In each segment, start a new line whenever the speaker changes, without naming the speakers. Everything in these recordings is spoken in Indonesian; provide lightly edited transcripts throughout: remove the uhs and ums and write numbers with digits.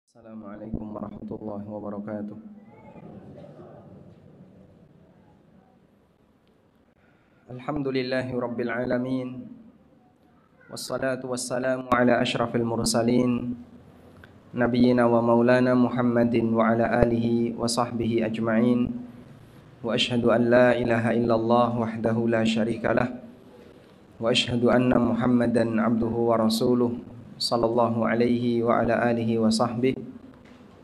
Assalamualaikum warahmatullahi wabarakatuh. Alhamdulillahi rabbil alamin. Wassalatu wassalamu ala ashrafil mursalin nabiyyina wa maulana Muhammadin wa ala alihi wa sahbihi ajma'in. Wa ashhadu an la ilaha illallah wahdahu la syarikalah. Wa ashhadu anna Muhammadan abduhu wa rasuluh sallallahu alaihi wa ala alihi wa sahbihi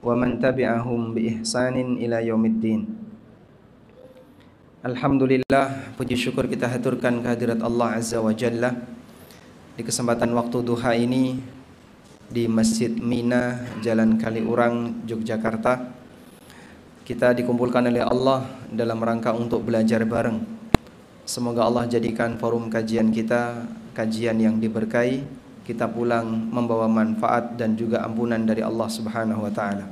wa man tabi'ahum bi ihsanin ila yaumiddin. Alhamdulillah, puji syukur kita haturkan kehadirat Allah Azza wa Jalla di kesempatan waktu duha ini di Masjid Mina, Jalan Kaliurang, Yogyakarta. Kita dikumpulkan oleh Allah dalam rangka untuk belajar bareng. Semoga Allah jadikan forum kajian kita kajian yang diberkahi, kita pulang membawa manfaat dan juga ampunan dari Allah Subhanahu wa taala.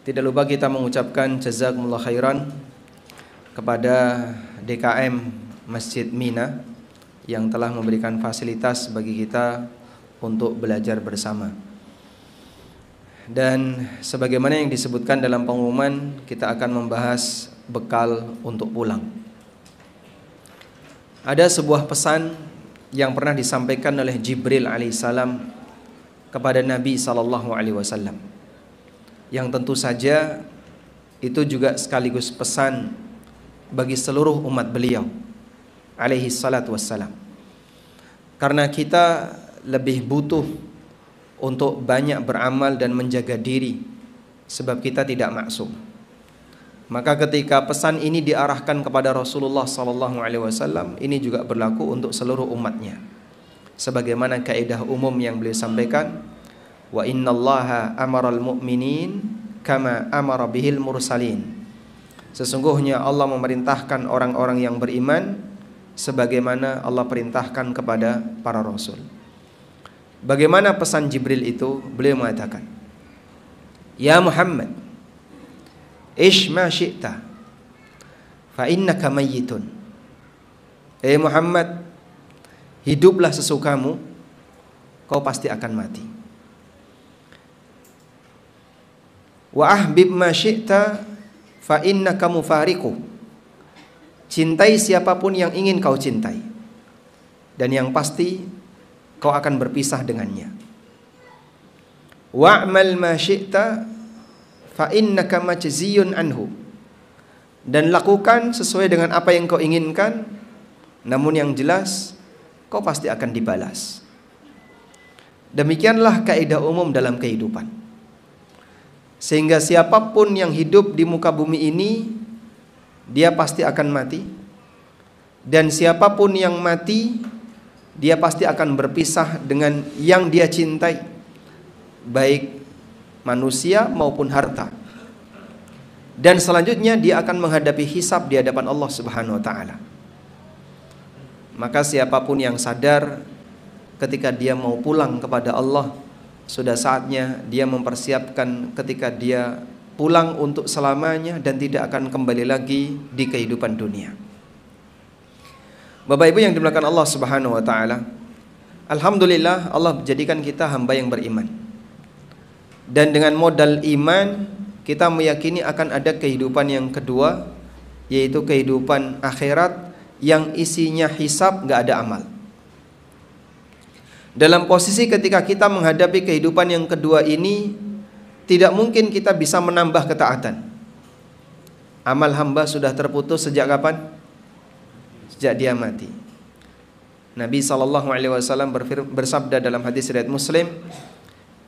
Tidak lupa kita mengucapkan jazakumullah khairan kepada DKM Masjid Mina yang telah memberikan fasilitas bagi kita untuk belajar bersama. Dan sebagaimana yang disebutkan dalam pengumuman, kita akan membahas bekal untuk pulang. Ada sebuah pesan yang pernah disampaikan oleh Jibril alaihissalam kepada Nabi sallallahu alaihi wasallam, yang tentu saja itu juga sekaligus pesan bagi seluruh umat beliau alaihi salatu wassalam. Karena kita lebih butuh untuk banyak beramal dan menjaga diri, sebab kita tidak maksum. Maka ketika pesan ini diarahkan kepada Rasulullah sallallahu alaihi wasallam, ini juga berlaku untuk seluruh umatnya. Sebagaimana kaidah umum yang beliau sampaikan, wa innallaha amaral mu'minin kama amara bihil mursalin. Sesungguhnya Allah memerintahkan orang-orang yang beriman sebagaimana Allah perintahkan kepada para rasul. Bagaimana pesan Jibril itu? Beliau mengatakan, ya Muhammad, ish ma syi'ta fa innaka mayyitun. Muhammad, hiduplah sesukamu, kau pasti akan mati. Wa ahbib ma syi'ta fa innaka mufariqu. Cintai siapapun yang ingin kau cintai, dan yang pasti kau akan berpisah dengannya. Wa'mal ma syi'ta fa innaka majziyun anhu. Dan lakukan sesuai dengan apa yang kau inginkan, namun yang jelas kau pasti akan dibalas. Demikianlah kaidah umum dalam kehidupan. Sehingga siapapun yang hidup di muka bumi ini, dia pasti akan mati. Dan siapapun yang mati, dia pasti akan berpisah dengan yang dia cintai, baik manusia maupun harta. Dan selanjutnya dia akan menghadapi hisab di hadapan Allah Subhanahu wa taala. Maka siapapun yang sadar ketika dia mau pulang kepada Allah, sudah saatnya dia mempersiapkan ketika dia pulang untuk selamanya dan tidak akan kembali lagi di kehidupan dunia. Bapak Ibu yang dimuliakan Allah Subhanahu wa taala, alhamdulillah Allah menjadikan kita hamba yang beriman. Dan dengan modal iman kita meyakini akan ada kehidupan yang kedua, yaitu kehidupan akhirat yang isinya hisab, gak ada amal. Dalam posisi ketika kita menghadapi kehidupan yang kedua ini, tidak mungkin kita bisa menambah ketaatan. Amal hamba sudah terputus sejak kapan? Sejak dia mati. Nabi SAW bersabda dalam hadis riwayat Muslim,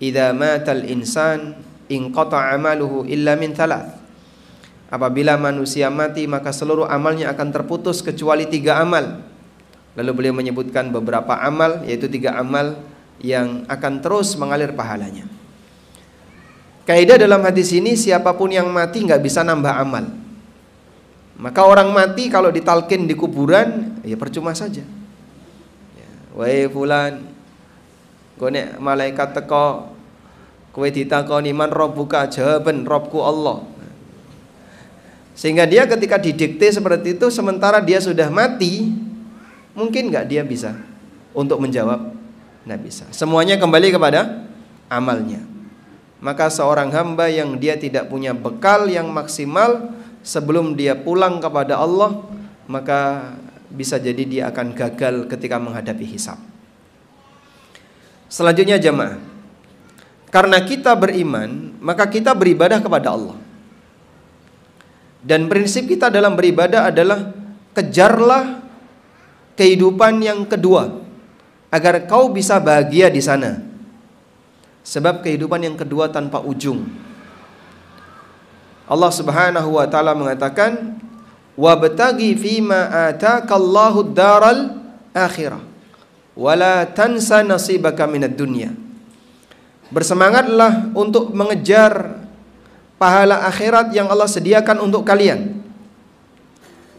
idza matal insan inqata amaluhu illa min thalath. Apabila manusia mati, maka seluruh amalnya akan terputus kecuali 3 amal. Lalu beliau menyebutkan beberapa amal, yaitu 3 amal yang akan terus mengalir pahalanya. Kaidah dalam hadis ini, siapapun yang mati nggak bisa nambah amal. Maka orang mati kalau ditalkin di kuburan, ya percuma saja. Wahai fulan, kowe nek malaikat teko, kowe ditakoni man rabbuka, jawaban Rabbku Allah. Sehingga dia ketika didikte seperti itu, sementara dia sudah mati, mungkin nggak dia bisa untuk menjawab? Nggak bisa. Semuanya kembali kepada amalnya. maka seorang hamba yang dia tidak punya bekal yang maksimal sebelum dia pulang kepada Allah, maka bisa jadi dia akan gagal ketika menghadapi hisab. Selanjutnya jemaah, karena kita beriman, maka kita beribadah kepada Allah. Dan prinsip kita dalam beribadah adalah kejarlah kehidupan yang kedua agar kau bisa bahagia di sana. Sebab kehidupan yang kedua tanpa ujung. Allah Subhanahu wa taala mengatakan, "Wabtaghi fima ataakallahu ad-daral akhirah, wala tansa nasibaka minad dunya." Bersemangatlah untuk mengejar pahala akhirat yang Allah sediakan untuk kalian.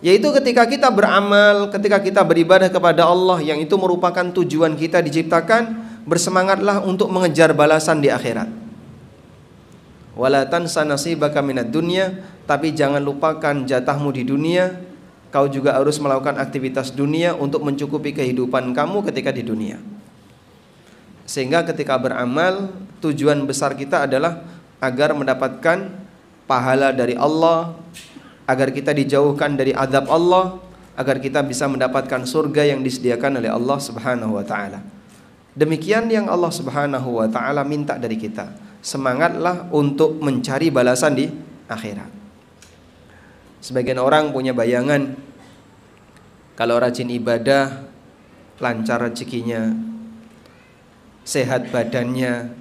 Yaitu ketika kita beramal, ketika kita beribadah kepada Allah, yang itu merupakan tujuan kita diciptakan, bersemangatlah untuk mengejar balasan di akhirat. Wala tansa nasibaka minad dunya, tapi jangan lupakan jatahmu di dunia. Kau juga harus melakukan aktivitas dunia untuk mencukupi kehidupan kamu ketika di dunia. Sehingga ketika beramal, tujuan besar kita adalah agar mendapatkan pahala dari Allah, agar kita dijauhkan dari azab Allah, agar kita bisa mendapatkan surga yang disediakan oleh Allah Subhanahu wa taala. Demikian yang Allah Subhanahu wa taala minta dari kita. Semangatlah untuk mencari balasan di akhirat. Sebagian orang punya bayangan kalau rajin ibadah, lancar rezekinya, sehat badannya,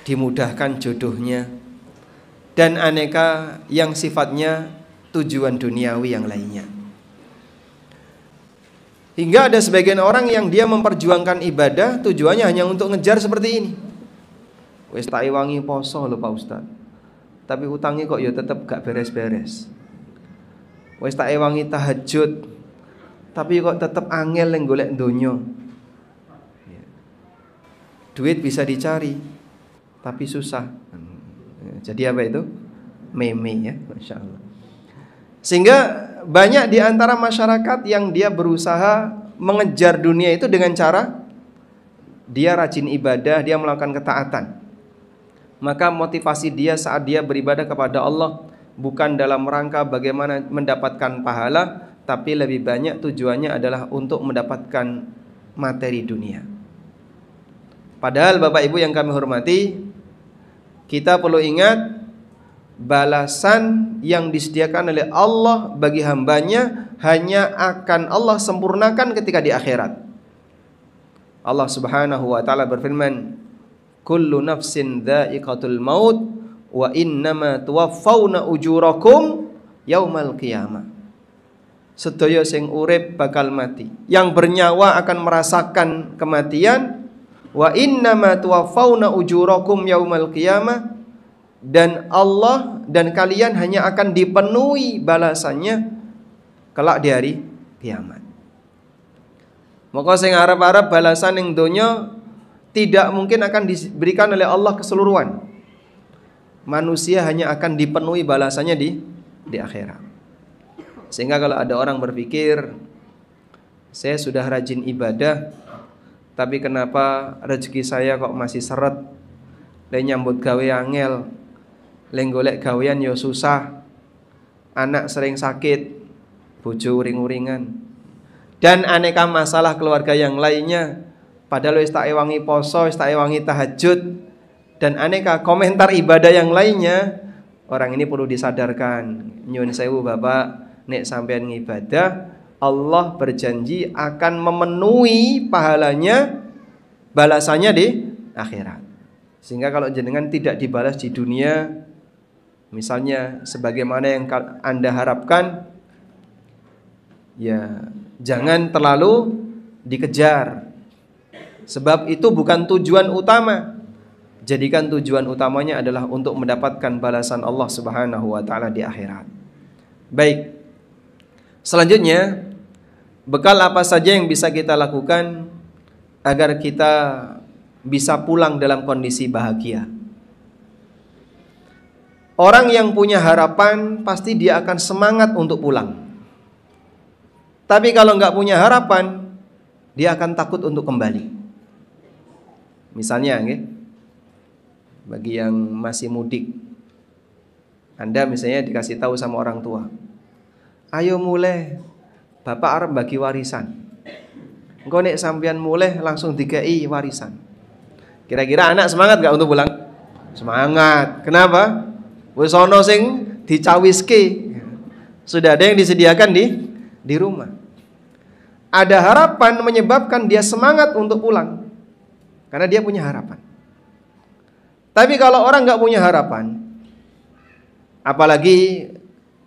dimudahkan jodohnya, dan aneka yang sifatnya tujuan duniawi yang lainnya. Hingga ada sebagian orang yang dia memperjuangkan ibadah tujuannya hanya untuk ngejar seperti ini. Wis tak ewangi poso lho Pak Ustaz, tapi utangnya kok ya tetep gak beres-beres. Wis tak ewangi tahajud, tapi kok tetep angel yang golek donya. Duit bisa dicari, tapi susah. Jadi apa itu? Meme ya, Masya Allah. Sehingga banyak di antara masyarakat yang dia berusaha mengejar dunia itu dengan cara dia rajin ibadah, dia melakukan ketaatan. Maka motivasi dia saat dia beribadah kepada Allah bukan dalam rangka bagaimana mendapatkan pahala, tapi lebih banyak tujuannya adalah untuk mendapatkan materi dunia. Padahal Bapak Ibu yang kami hormati, kita perlu ingat balasan yang disediakan oleh Allah bagi hambanya hanya akan Allah sempurnakan ketika di akhirat. Allah Subhanahu wa taala berfirman, "Kullu nafsin dha'iqatul maut wa innama tuwaffawna ujurakum yaumal qiyamah." Sedaya sing urip bakal mati. Yang bernyawa akan merasakan kematian. Wa innama tuwaffawna ujurakum yaumal qiyamah. Dan Allah dan kalian hanya akan dipenuhi balasannya kelak di hari kiamat. Maka sing arep-arep balasan ning donya tidak mungkin akan diberikan oleh Allah keseluruhan. Manusia hanya akan dipenuhi balasannya di akhirat. Sehingga kalau ada orang berpikir, saya sudah rajin ibadah, tapi kenapa rezeki saya kok masih seret? Le nyambut gawe angel, le golek gawean yo susah, anak sering sakit, bojo uring-uringan, dan aneka masalah keluarga yang lainnya. Padahal wis tak ewangi poso, wis tak ewangi tahajud, dan aneka komentar ibadah yang lainnya. Orang ini perlu disadarkan. Nyun sewu Bapak, nek sampean ngibadah, Allah berjanji akan memenuhi pahalanya, balasannya di akhirat. Sehingga kalau jenengan tidak dibalas di dunia, misalnya sebagaimana yang Anda harapkan, ya jangan terlalu dikejar. Sebab itu bukan tujuan utama. Jadikan tujuan utamanya adalah untuk mendapatkan balasan Allah Subhanahu wa taala di akhirat. Baik. Selanjutnya, bekal apa saja yang bisa kita lakukan agar kita bisa pulang dalam kondisi bahagia? Orang yang punya harapan pasti dia akan semangat untuk pulang. Tapi kalau nggak punya harapan, dia akan takut untuk kembali. Misalnya, bagi yang masih mudik. Anda misalnya dikasih tahu sama orang tua, ayo mulai, bapak arep bagi warisan. Engko nek sampean mulai langsung dikai warisan. Kira-kira anak semangat gak untuk pulang? Semangat. Kenapa? Wis ana sing dicawiske. Sudah ada yang disediakan di rumah. Ada harapan menyebabkan dia semangat untuk pulang. Karena dia punya harapan. Tapi kalau orang gak punya harapan, apalagi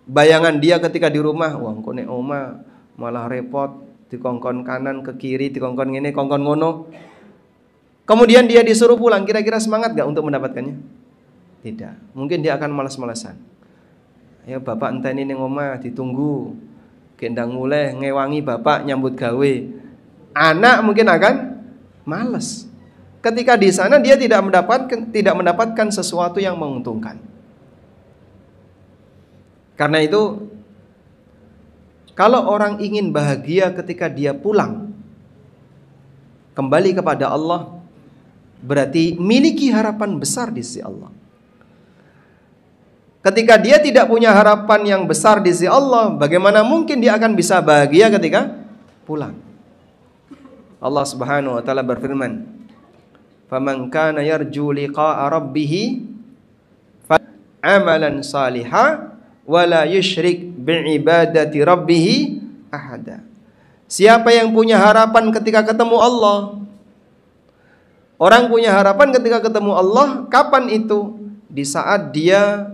bayangan dia ketika di rumah, wah kok nek oma malah repot, dikongkon kanan ke kiri, dikongkon ngene, kongkon ngono. Kemudian dia disuruh pulang, kira-kira semangat gak untuk mendapatkannya? Tidak. Mungkin dia akan malas-malasan. Ya bapak enteni ning omah ditunggu. Gendang mulai ngewangi bapak nyambut gawe. Anak mungkin akan malas. Ketika di sana dia tidak mendapatkan sesuatu yang menguntungkan. Karena itu kalau orang ingin bahagia ketika dia pulang kembali kepada Allah, berarti miliki harapan besar di sisi Allah. Ketika dia tidak punya harapan yang besar di sisi Allah, bagaimana mungkin dia akan bisa bahagia ketika pulang? Allah Subhanahu wa taala berfirman, "Faman kana yarju liqa'a rabbih fa'amalan salihah wa la yusyrik bi'ibadati rabbih ahada." Siapa yang punya harapan ketika ketemu Allah? Orang punya harapan ketika ketemu Allah, kapan itu? Di saat dia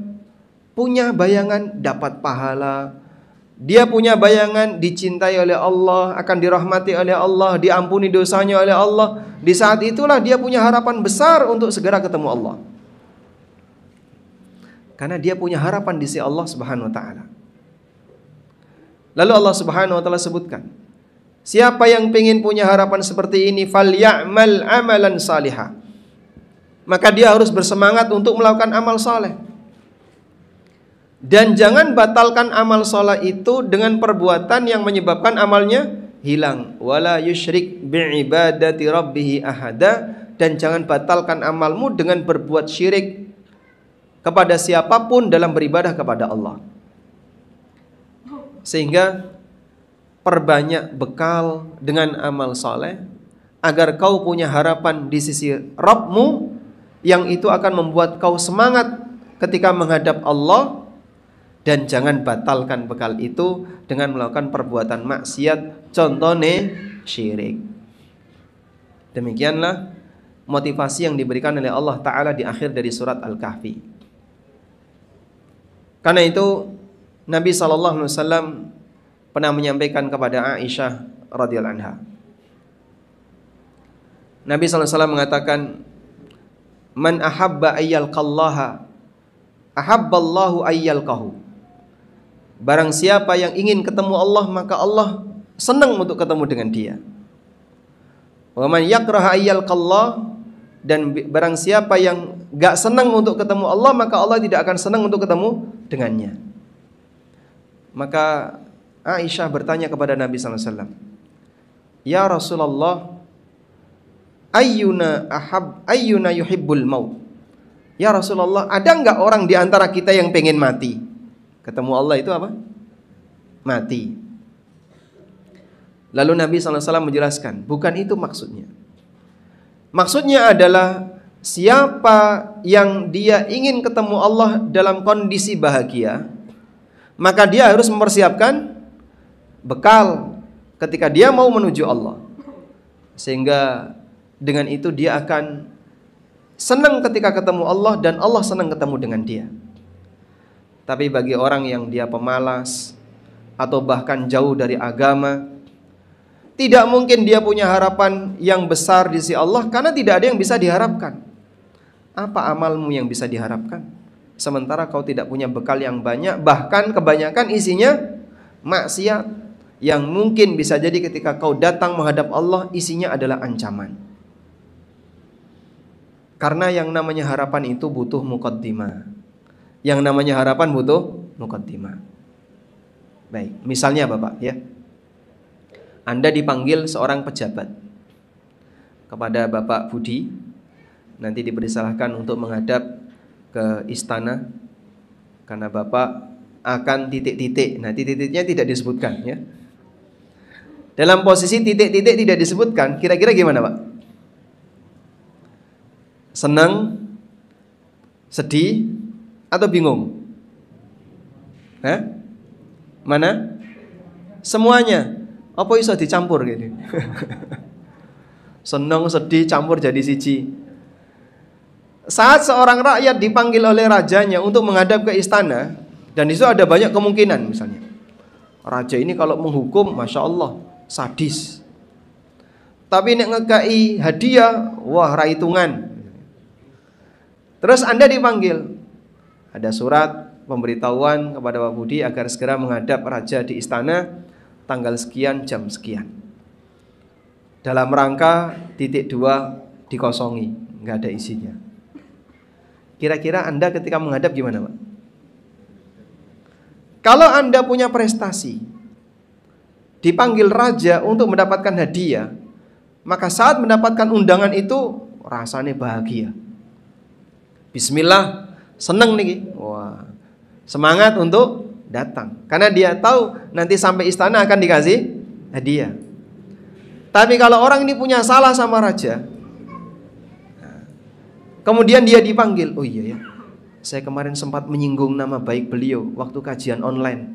punya bayangan dapat pahala, dia punya bayangan dicintai oleh Allah, akan dirahmati oleh Allah, diampuni dosanya oleh Allah. Di saat itulah dia punya harapan besar untuk segera ketemu Allah. Karena dia punya harapan di sisi Allah Subhanahu wa taala. Lalu Allah Subhanahu wa taala sebutkan, siapa yang ingin punya harapan seperti ini, falyamal amalan salihah. Maka dia harus bersemangat untuk melakukan amal saleh. Dan jangan batalkan amal saleh itu dengan perbuatan yang menyebabkan amalnya hilang. Wala yusyrik bi'ibadati rabbih ahada. Dan jangan batalkan amalmu dengan berbuat syirik kepada siapapun dalam beribadah kepada Allah. Sehingga perbanyak bekal dengan amal saleh agar kau punya harapan di sisi Rabbmu, yang itu akan membuat kau semangat ketika menghadap Allah. Dan jangan batalkan bekal itu dengan melakukan perbuatan maksiat, contohnya syirik. Demikianlah motivasi yang diberikan oleh Allah Ta'ala di akhir dari surat Al-Kahfi. Karena itu Nabi SAW pernah menyampaikan kepada Aisyah radhiyallahu anha. Nabi SAW mengatakan, "Man ahabba ayyalqallaha, ahabballahu ayyalqahu." Barang siapa yang ingin ketemu Allah, maka Allah senang untuk ketemu dengan dia. Wa man yakraha ayyalqallah, dan barang siapa yang gak senang untuk ketemu Allah, maka Allah tidak akan senang untuk ketemu dengannya. Maka Aisyah bertanya kepada Nabi SAW, "Ya Rasulullah, ayyuna yuhibbul maut?" Ya Rasulullah, ada enggak orang di antara kita yang pengen mati? Ketemu Allah itu apa? Mati. Lalu Nabi SAW menjelaskan, bukan itu maksudnya. Maksudnya adalah siapa yang dia ingin ketemu Allah dalam kondisi bahagia, maka dia harus mempersiapkan bekal ketika dia mau menuju Allah. Sehingga dengan itu dia akan senang ketika ketemu Allah, dan Allah senang ketemu dengan dia. Tapi bagi orang yang dia pemalas atau bahkan jauh dari agama, tidak mungkin dia punya harapan yang besar di sisi Allah, karena tidak ada yang bisa diharapkan. Apa amalmu yang bisa diharapkan? Sementara kau tidak punya bekal yang banyak, bahkan kebanyakan isinya maksiat, yang mungkin bisa jadi ketika kau datang menghadap Allah, isinya adalah ancaman. Karena yang namanya harapan itu butuh muqaddimah. Yang namanya harapan butuh muqaddimah. Baik, misalnya Bapak ya, Anda dipanggil seorang pejabat kepada Bapak Budi, nanti dipersilahkan untuk menghadap ke istana karena Bapak akan titik-titik. Nah, titik-titiknya tidak disebutkan ya. Dalam posisi titik-titik tidak disebutkan, kira-kira gimana, Pak? Senang, sedih, atau bingung? Hah? Mana? Semuanya. Apa iso dicampur gitu? Senang, sedih, campur jadi siji. Saat seorang rakyat dipanggil oleh rajanya untuk menghadap ke istana, dan itu ada banyak kemungkinan, misalnya raja ini kalau menghukum, masya Allah, sadis. Tapi nek ngekai hadiah, wah raitungan. Terus Anda dipanggil, ada surat pemberitahuan kepada Pak Budi agar segera menghadap raja di istana tanggal sekian jam sekian. Dalam rangka titik 2 dikosongi, nggak ada isinya. Kira-kira Anda ketika menghadap gimana, Pak? Kalau Anda punya prestasi, dipanggil raja untuk mendapatkan hadiah, maka saat mendapatkan undangan itu rasanya bahagia. Bismillah, seneng nih. Wah, semangat untuk datang. Karena dia tahu nanti sampai istana akan dikasih hadiah. Tapi kalau orang ini punya salah sama raja, kemudian dia dipanggil, oh iya ya, saya kemarin sempat menyinggung nama baik beliau waktu kajian online.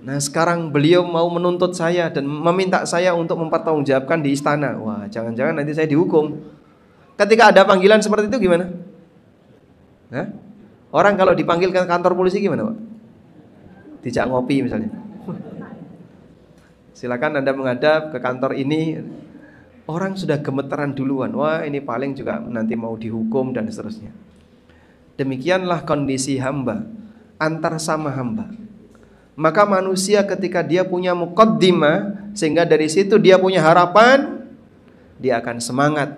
Nah sekarang beliau mau menuntut saya dan meminta saya untuk mempertanggungjawabkan di istana. Wah, jangan-jangan nanti saya dihukum. Ketika ada panggilan seperti itu gimana? Hah? Orang kalau dipanggil ke kantor polisi gimana, Pak? Dijak ngopi misalnya. Silakan Anda menghadap ke kantor ini. Orang sudah gemeteran duluan. Wah, ini paling juga nanti mau dihukum dan seterusnya. Demikianlah kondisi hamba antar sama hamba. Maka manusia ketika dia punya muqaddimah, sehingga dari situ dia punya harapan, dia akan semangat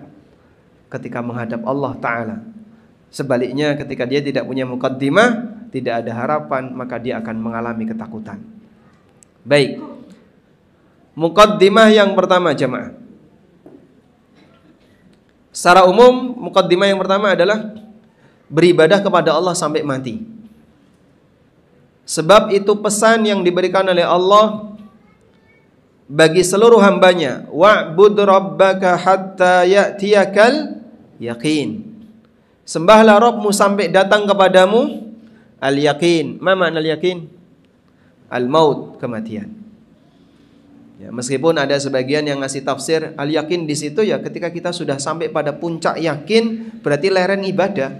ketika menghadap Allah Ta'ala. Sebaliknya ketika dia tidak punya muqaddimah, tidak ada harapan, maka dia akan mengalami ketakutan. Baik, muqaddimah yang pertama jamaah. Secara umum muqaddimah yang pertama adalah beribadah kepada Allah sampai mati. Sebab itu pesan yang diberikan oleh Allah bagi seluruh hambanya, wa'bud rabbaka hatta ya'tiyakal yaqin. Sembahlah Rabbmu sampai datang kepadamu al-yaqin. Ma makna al-yaqin? Al-maut, kematian. Ya, meskipun ada sebagian yang ngasih tafsir al-yaqin di situ ya ketika kita sudah sampai pada puncak yakin, berarti leren ibadah.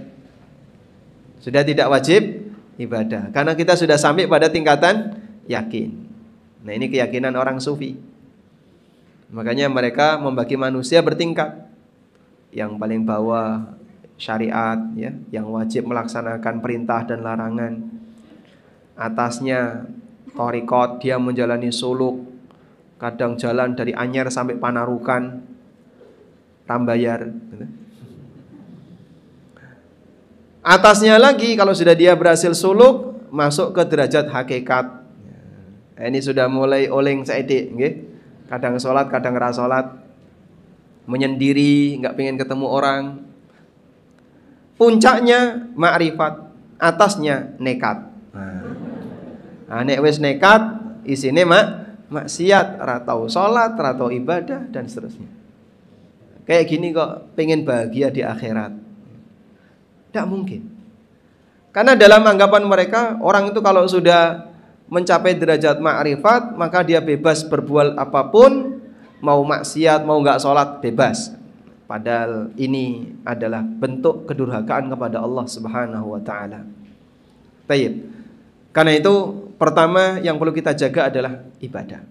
Sudah tidak wajib ibadah karena kita sudah sampai pada tingkatan yakin. Nah, ini keyakinan orang sufi. Makanya mereka membagi manusia bertingkat. Yang paling bawah syariat ya, yang wajib melaksanakan perintah dan larangan. Atasnya thariqat, dia menjalani suluk, kadang jalan dari Anyer sampai Panarukan, Tambayar. Atasnya lagi kalau sudah dia berhasil suluk, masuk ke derajat hakikat. Ini sudah mulai oleng saedik, nggih. Kadang sholat, kadang ra sholat, menyendiri, nggak pengen ketemu orang. Puncaknya ma'rifat, atasnya nekat. Nah, nek wis nekat, isine maksiat, ra tau sholat, ra tau ibadah dan seterusnya. Kayak gini kok pengen bahagia di akhirat. Tidak mungkin. Karena dalam anggapan mereka, orang itu kalau sudah mencapai derajat ma'rifat, maka dia bebas berbuat apapun, mau maksiat, mau nggak sholat, bebas. Padahal ini adalah bentuk kedurhakaan kepada Allah Subhanahu wa Ta'ala. Baik. Karena itu, pertama yang perlu kita jaga adalah ibadah.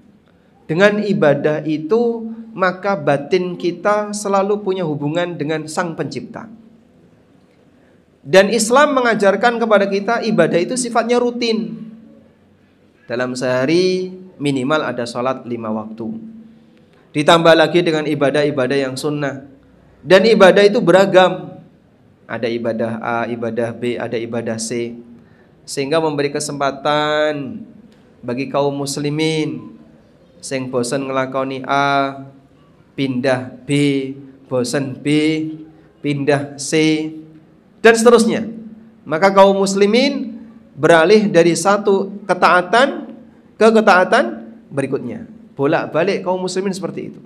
Dengan ibadah itu, maka batin kita selalu punya hubungan dengan Sang Pencipta. Dan Islam mengajarkan kepada kita ibadah itu sifatnya rutin. Dalam sehari minimal ada sholat 5 waktu. Ditambah lagi dengan ibadah-ibadah yang sunnah. Dan ibadah itu beragam. Ada ibadah A, ibadah B, ada ibadah C. Sehingga memberi kesempatan bagi kaum muslimin sing bosen ngelakoni A, pindah B, bosen B, pindah C, dan seterusnya. Maka kaum muslimin beralih dari satu ketaatan ke ketaatan berikutnya. Bolak-balik kaum muslimin seperti itu.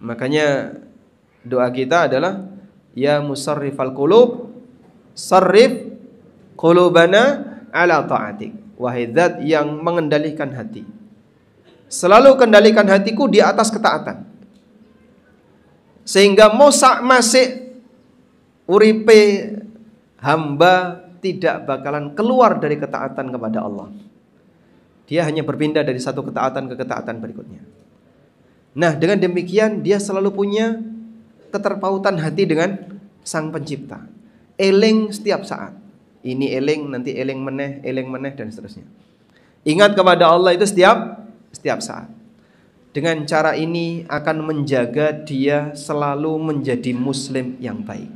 Makanya doa kita adalah ya musarrifal qulub, sarrif qulubana ala ta'atik. Wahai zat yang mengendalikan hati, selalu kendalikan hatiku di atas ketaatan. Sehingga mosak masik uripe hamba tidak bakalan keluar dari ketaatan kepada Allah. Dia hanya berpindah dari satu ketaatan ke ketaatan berikutnya. Nah, dengan demikian dia selalu punya keterpautan hati dengan Sang Pencipta. Eling setiap saat. Ini eling, nanti eling meneh dan seterusnya. Ingat kepada Allah itu setiap saat. Dengan cara ini akan menjaga dia selalu menjadi muslim yang baik.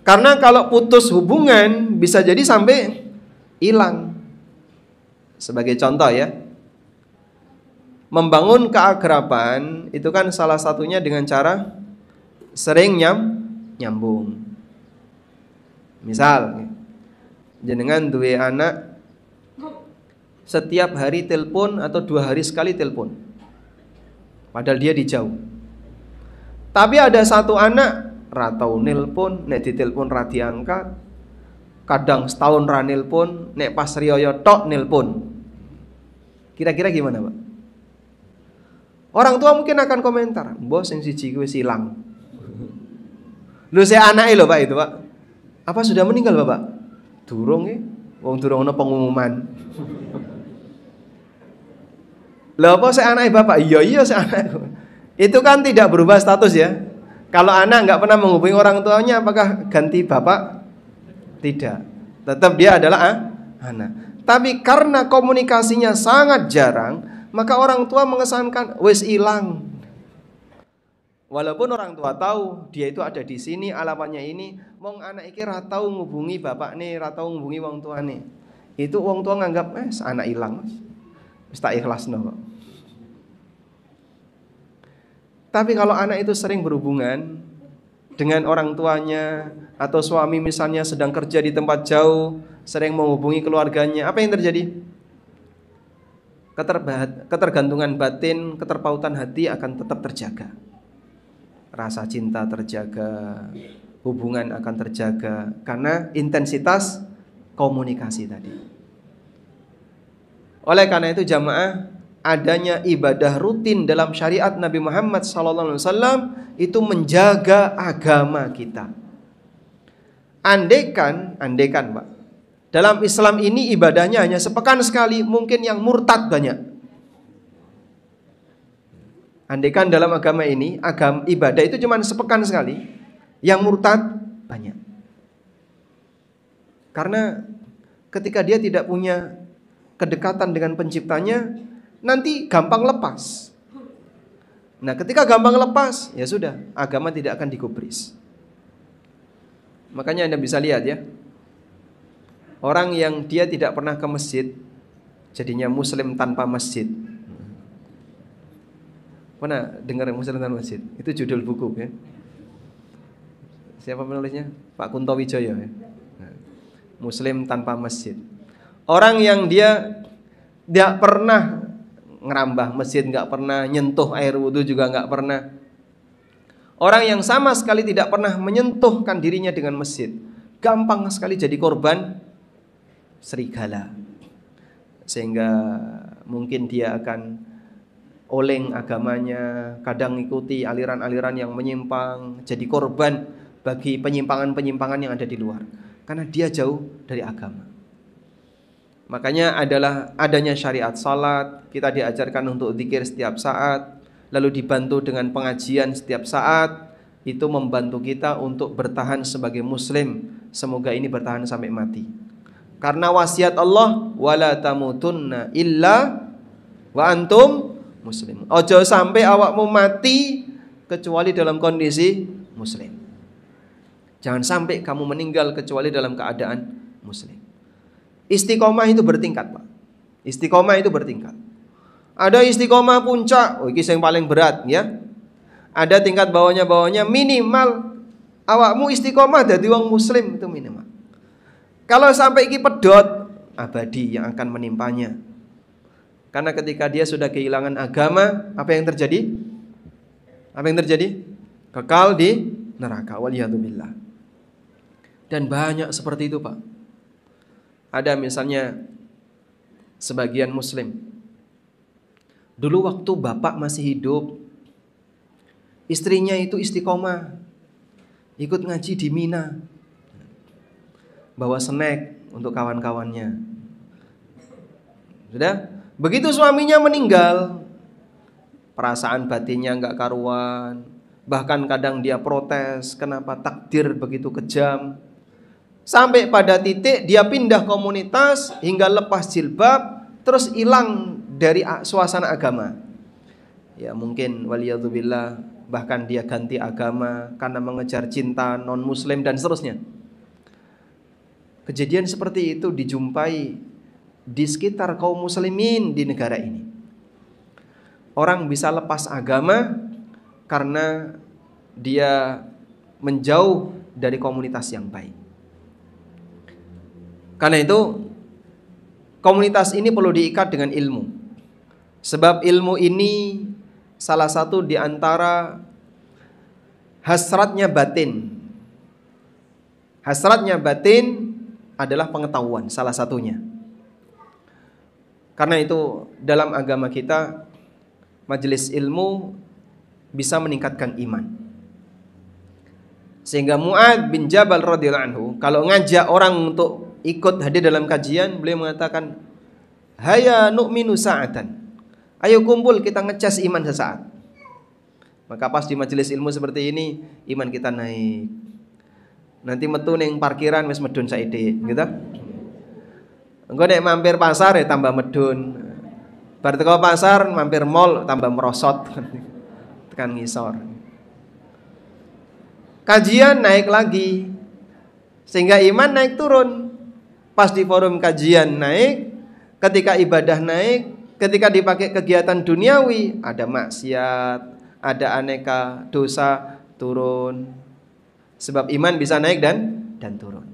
Karena kalau putus hubungan bisa jadi sampai hilang. Sebagai contoh ya, membangun keakraban itu kan salah satunya dengan cara sering nyambung. Misal jenengan duwe anak, setiap hari telepon atau 2 hari sekali telepon, padahal dia di jauh. Tapi ada satu anak ratau nelpon, nek ditelepon ra diangkat, kadang setahun ra nelpon, nek pas riyo tok nelpon. Kira-kira gimana, Pak? Orang tua mungkin akan komentar, "Bos sing siji kuwi silang." Lu saya anake lho, Pak, itu, Pak. Apa sudah meninggal, Bapak? Durung nggih. Wong durung ana pengumuman. Lah apa saya anake Bapak? Iya saya anak. Itu kan tidak berubah status ya. Kalau anak nggak pernah menghubungi orang tuanya, apakah ganti Bapak? Tidak. Tetap dia adalah anak. Tapi karena komunikasinya sangat jarang, maka orang tua mengesankan wis ilang. Walaupun orang tua tahu dia itu ada di sini, alamatnya ini, wong anak iki ra tau ngubungi bapak nih, ra tau ngubungi wong tuane. Itu wong tua nganggap anak ilang. Wis tak ikhlasno kok. Tapi kalau anak itu sering berhubungan dengan orang tuanya, atau suami misalnya sedang kerja di tempat jauh, sering menghubungi keluarganya, apa yang terjadi? Ketergantungan batin, keterpautan hati akan tetap terjaga. Rasa cinta terjaga, hubungan akan terjaga karena intensitas komunikasi tadi. Oleh karena itu jamaah, adanya ibadah rutin dalam syariat Nabi Muhammad SAW itu menjaga agama kita. Andekan Pak, dalam Islam ini ibadahnya hanya sepekan sekali, mungkin yang murtad banyak. Andaikan dalam agama ini, ibadah itu cuma sepekan sekali, yang murtad banyak. Karena ketika dia tidak punya kedekatan dengan penciptanya, nanti gampang lepas. Nah, ketika gampang lepas, ya sudah, agama tidak akan digubris. Makanya Anda bisa lihat ya, orang yang dia tidak pernah ke masjid, jadinya muslim tanpa masjid. Pernah dengar muslim tanpa masjid? Itu judul buku ya. Siapa penulisnya? Pak Kunto Wijoyo ya. Muslim tanpa masjid. Orang yang dia tidak pernah ngerambah masjid, nggak pernah nyentuh air wudhu juga nggak pernah. Orang yang sama sekali tidak pernah menyentuhkan dirinya dengan masjid, gampang sekali jadi korban serigala. Sehingga mungkin dia akan oleng agamanya, kadang ikuti aliran-aliran yang menyimpang, jadi korban bagi penyimpangan-penyimpangan yang ada di luar. Karena dia jauh dari agama. Makanya adanya syariat salat, kita diajarkan untuk zikir setiap saat, lalu dibantu dengan pengajian setiap saat, itu membantu kita untuk bertahan sebagai muslim. Semoga ini bertahan sampai mati. Karena wasiat Allah, wala tamutunna illa wa antum muslim. Ojo sampai awakmu mati kecuali dalam kondisi muslim. Jangan sampai kamu meninggal kecuali dalam keadaan muslim. Istiqomah itu bertingkat, Pak. Istiqomah itu bertingkat. Ada istiqomah puncak, ini yang paling berat ya. Ada tingkat bawahnya minimal awakmu istiqomah dadi wong muslim itu minimal. Kalau sampai iki pedot, abadi yang akan menimpanya. Karena ketika dia sudah kehilangan agama, apa yang terjadi? Apa yang terjadi? Kekal di neraka, waliyadzubillah. Dan banyak seperti itu, Pak. Ada misalnya sebagian muslim, dulu waktu bapak masih hidup, istrinya itu istiqomah, ikut ngaji di Mina, bawa snack untuk kawan-kawannya. Sudah? Begitu suaminya meninggal, perasaan batinnya enggak karuan. Bahkan kadang dia protes, kenapa takdir begitu kejam. Sampai pada titik dia pindah komunitas hingga lepas jilbab, terus hilang dari suasana agama. Ya mungkin waliyadzubillah, bahkan dia ganti agama karena mengejar cinta non muslim dan seterusnya. Kejadian seperti itu dijumpai di sekitar kaum muslimin di negara ini. Orang bisa lepas agama karena dia menjauh dari komunitas yang baik. Karena itu komunitas ini perlu diikat dengan ilmu. Sebab ilmu ini salah satu di antara hasratnya batin. Hasratnya batin adalah pengetahuan, salah satunya. Karena itu dalam agama kita, majelis ilmu bisa meningkatkan iman. Sehingga Mu'adz bin Jabal radhiyallahu anhu kalau ngajak orang untuk ikut hadir dalam kajian, beliau mengatakan, "Haya nu'minu sa'atan." Ayo kumpul kita ngecas iman sesaat. Maka pas di majelis ilmu seperti ini, iman kita naik. Nanti metu ning parkiran wis medun saithik, gitu. Engko nek mampir pasar ya tambah medun. Bar teko pasar mampir mall tambah merosot. Tekan ngisor. Kajian naik lagi. Sehingga iman naik turun. Pas di forum kajian naik, ketika ibadah naik, ketika dipakai kegiatan duniawi, ada maksiat, ada aneka dosa turun. Sebab iman bisa naik dan turun.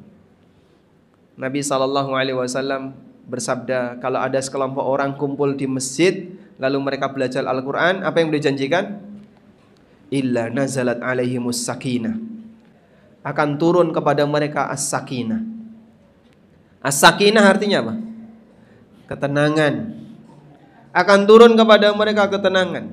Nabi SAW bersabda, kalau ada sekelompok orang kumpul di masjid, lalu mereka belajar Al-Quran, apa yang beliau janjikan? Illa nazalat alaihimus sakinah. Akan turun kepada mereka as-sakinah. As-sakinah artinya apa? Ketenangan. Akan turun kepada mereka ketenangan.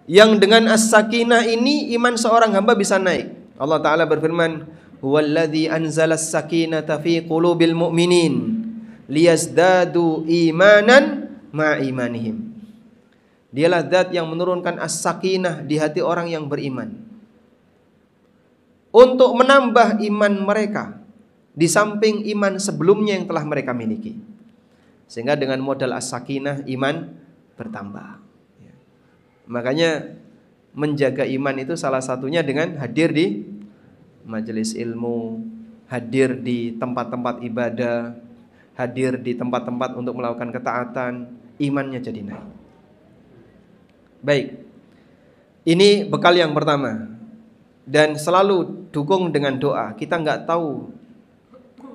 Yang dengan as-sakinah ini, iman seorang hamba bisa naik. Allah Ta'ala berfirman, huwallazi anzalas sakinata fi qulubil mu'minin liyazdadu imanan ma'imanihim. Dialah zat yang menurunkan as-sakinah di hati orang yang beriman, untuk menambah iman mereka di samping iman sebelumnya yang telah mereka miliki. Sehingga dengan modal as-sakinah iman bertambah. Makanya menjaga iman itu salah satunya dengan hadir di majelis ilmu, hadir di tempat-tempat ibadah, hadir di tempat-tempat untuk melakukan ketaatan, imannya jadi naik. Baik, ini bekal yang pertama. Dan selalu dukung dengan doa. Kita nggak tahu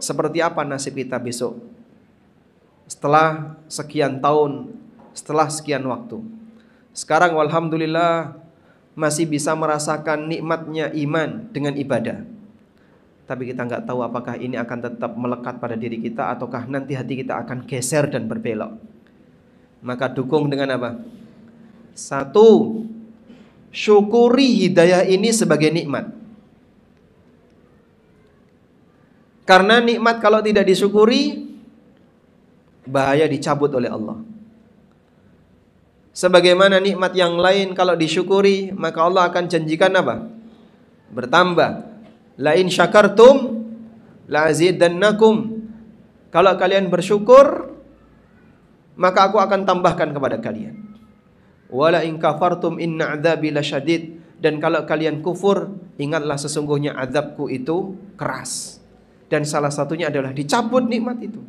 seperti apa nasib kita besok, setelah sekian tahun, setelah sekian waktu. Sekarang alhamdulillah masih bisa merasakan nikmatnya iman dengan ibadah. Tapi kita nggak tahu apakah ini akan tetap melekat pada diri kita ataukah nanti hati kita akan geser dan berbelok. Maka dukung dengan apa? Satu, syukuri hidayah ini sebagai nikmat. Karena nikmat kalau tidak disyukuri, bahaya dicabut oleh Allah. Sebagaimana nikmat yang lain kalau disyukuri, maka Allah akan janjikan apa? Bertambah. La in syakartum la azidannakum. Kalau kalian bersyukur, maka aku akan tambahkan kepada kalian. Wala in kafartum inna adzabi lasyadid. Dan kalau kalian kufur, ingatlah sesungguhnya azabku itu keras. Dan salah satunya adalah dicabut nikmat itu.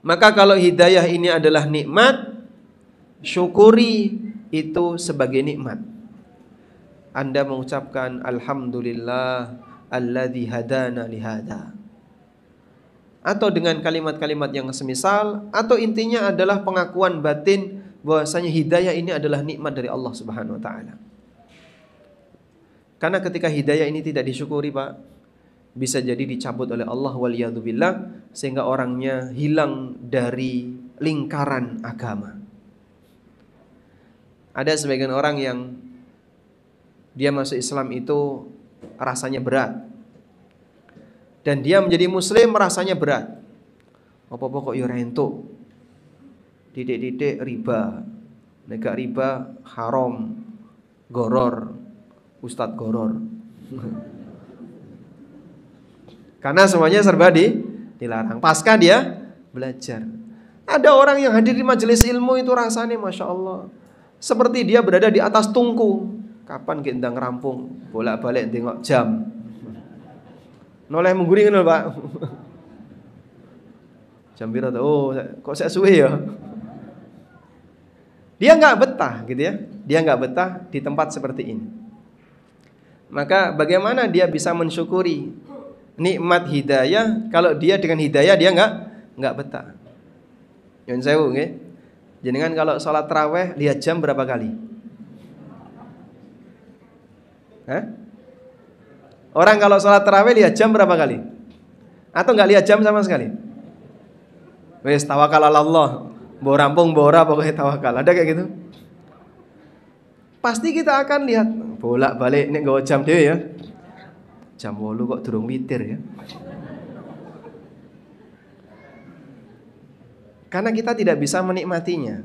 Maka kalau hidayah ini adalah nikmat, syukuri itu sebagai nikmat. Anda mengucapkan alhamdulillah alladzi hadana lihada, atau dengan kalimat-kalimat yang semisal, atau intinya adalah pengakuan batin bahwasanya hidayah ini adalah nikmat dari Allah Subhanahu wa taala. Karena ketika hidayah ini tidak disyukuri, Pak, bisa jadi dicabut oleh Allah waliyadzubillah, sehingga orangnya hilang dari lingkaran agama. Ada sebagian orang yang dia masuk Islam itu rasanya berat, dan dia menjadi muslim rasanya berat. Apa-apa kok yo entuk. Titik-titik riba, negak riba haram, goror, ustadz goror. Karena semuanya serba dilarang. Pasca dia belajar. Ada orang yang hadir di majelis ilmu itu rasanya Masya Allah, seperti dia berada di atas tungku. Kapan kita ngerampung, bolak-balik tengok jam. Noleh mengguring nol, Pak. Jam pira tuh? Oh, kok saya suwe ya? Dia nggak betah gitu ya. Dia nggak betah di tempat seperti ini. Maka bagaimana dia bisa mensyukuri nikmat hidayah kalau dia dengan hidayah dia nggak betah? Yang saya nggih. Jenengan kalau sholat tarawih lihat jam berapa kali? Hah? Orang kalau sholat tarawih lihat jam berapa kali? Atau nggak lihat jam sama sekali? Wes tawakal ala Allah, bawa rampung bora pokoknya tawakal. Ada kayak gitu? Pasti kita akan lihat bolak-balik nek nggawa jam dhewe ya. Jam 8 kok durung witir ya. Karena kita tidak bisa menikmatinya.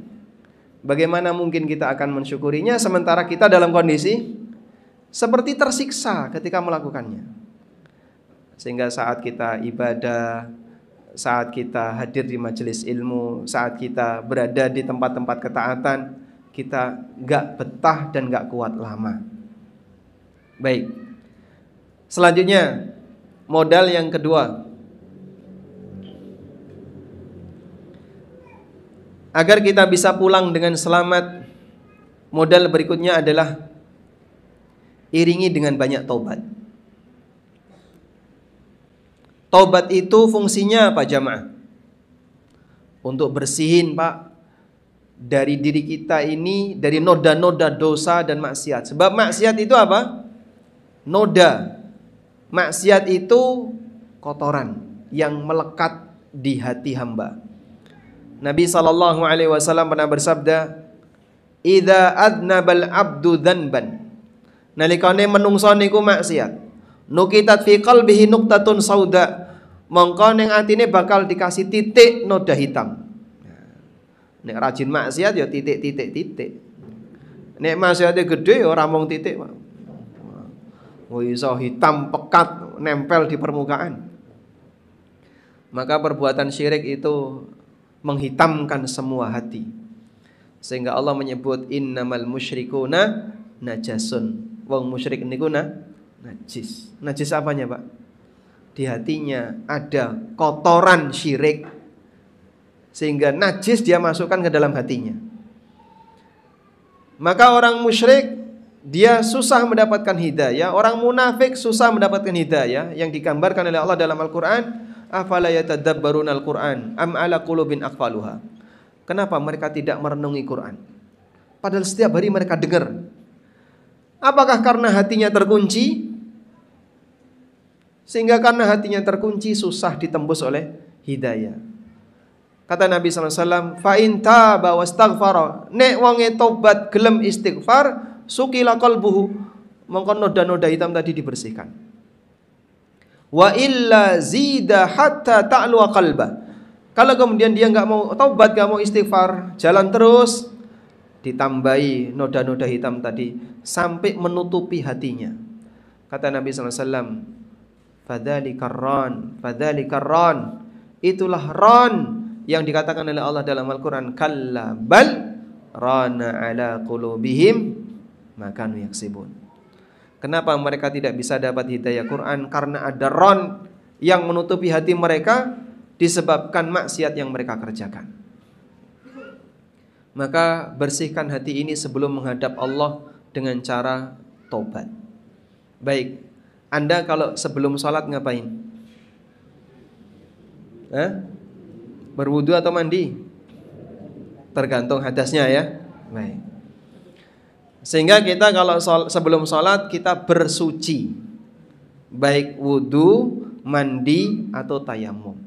Bagaimana mungkin kita akan mensyukurinya sementara kita dalam kondisi seperti tersiksa ketika melakukannya. Sehingga saat kita ibadah, saat kita hadir di majelis ilmu, saat kita berada di tempat-tempat ketaatan, kita gak betah dan gak kuat lama. Baik. Selanjutnya, modal yang kedua. Agar kita bisa pulang dengan selamat, modal berikutnya adalah iringi dengan banyak taubat. Taubat itu fungsinya apa jamaah? Untuk bersihin, Pak, dari diri kita ini, dari noda-noda dosa dan maksiat. Sebab maksiat itu apa? Noda. Maksiat itu kotoran yang melekat di hati hamba. Nabi SAW pernah bersabda, "Idza adnabal abdu dzanban." Nalikane menungso niku maksiat, nukitat fi qalbihi nuqtatun sauda, mongko ning atine bakal dikasih titik noda hitam. Nek rajin maksiat ya titik. Nek maksiate gede ya ora mung titik, Pak. Oh iso hitam pekat nempel di permukaan. Maka perbuatan syirik itu menghitamkan semua hati. Sehingga Allah menyebut innamal musyrikuna najasun. Wong musyrik niku najis. Najis apanya, Pak? Di hatinya ada kotoran syirik, sehingga najis dia masukkan ke dalam hatinya. Maka orang musyrik dia susah mendapatkan hidayah, orang munafik susah mendapatkan hidayah yang digambarkan oleh Allah dalam Al-Qur'an, afala yatadabbarunal Qur'an am ala qulubin aqfaluha. Kenapa mereka tidak merenungi Quran? Padahal setiap hari mereka dengar. Apakah karena hatinya terkunci? Sehingga karena hatinya terkunci susah ditembus oleh hidayah. Kata Nabi SAW, fa in taba wastaghfara, nek wonge tobat gelem istighfar, sukila qalbuhu, mongko noda-noda hitam tadi dibersihkan. Wa illa zida hatta ta'lu qalba. Kalau kemudian dia enggak mau tobat, enggak mau istighfar, jalan terus, ditambahi noda-noda hitam tadi sampai menutupi hatinya. Kata Nabi SAW, fadzalikar ran, itulah ran yang dikatakan oleh Allah dalam Al-Quran, kalla bal rana ala qulubihim makanu yaksibun. Kenapa mereka tidak bisa dapat hidayah Quran? Karena ada ran yang menutupi hati mereka disebabkan maksiat yang mereka kerjakan. Maka bersihkan hati ini sebelum menghadap Allah dengan cara bertobat. Baik, Anda kalau sebelum sholat ngapain? Berwudu atau mandi? Tergantung hadasnya ya. Baik. Sehingga kita kalau sebelum sholat kita bersuci, baik wudu, mandi atau tayamum.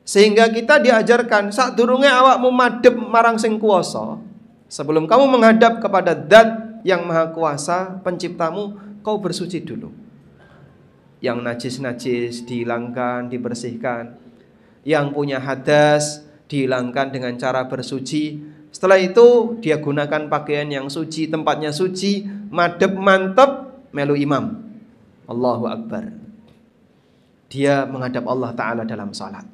Sehingga kita diajarkan sadurunge awakmu madhep marang sing kuwasa, sebelum kamu menghadap kepada Zat yang Maha Kuasa, penciptamu, kau bersuci dulu. Yang najis-najis dihilangkan, dibersihkan. Yang punya hadas dihilangkan dengan cara bersuci. Setelah itu dia gunakan pakaian yang suci, tempatnya suci, madhep mantep melu imam. Allahu Akbar. Dia menghadap Allah Ta'ala dalam salat.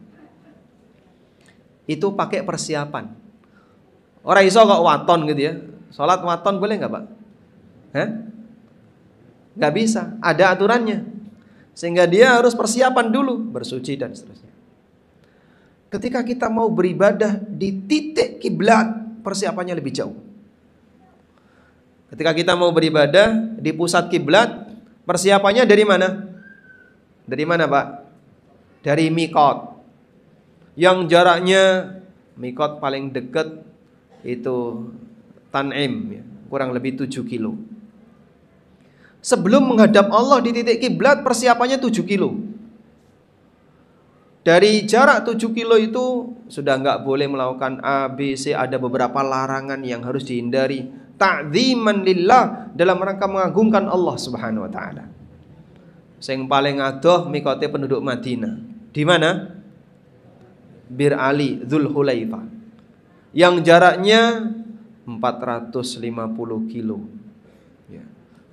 Itu pakai persiapan. Orang iso kok waton gitu ya. Salat waton boleh nggak Pak? Nggak bisa, ada aturannya. Sehingga dia harus persiapan dulu, bersuci dan seterusnya. Ketika kita mau beribadah di titik kiblat, persiapannya lebih jauh. Ketika kita mau beribadah di pusat kiblat, persiapannya dari mana? Dari mana Pak? Dari mikot. Yang jaraknya mikot paling dekat itu Tan'im ya, kurang lebih 7 kilo. Sebelum menghadap Allah di titik kiblat, persiapannya 7 kilo. Dari jarak 7 kilo itu sudah nggak boleh melakukan A, B, C. Ada beberapa larangan yang harus dihindari. Ta'ziman lillah, dalam rangka mengagungkan Allah Subhanahu wa ta'ala. Yang paling adoh mikote penduduk Madinah. Di mana? Bir Ali Dzul Hulaifah. Yang jaraknya 450 kilo. Ya.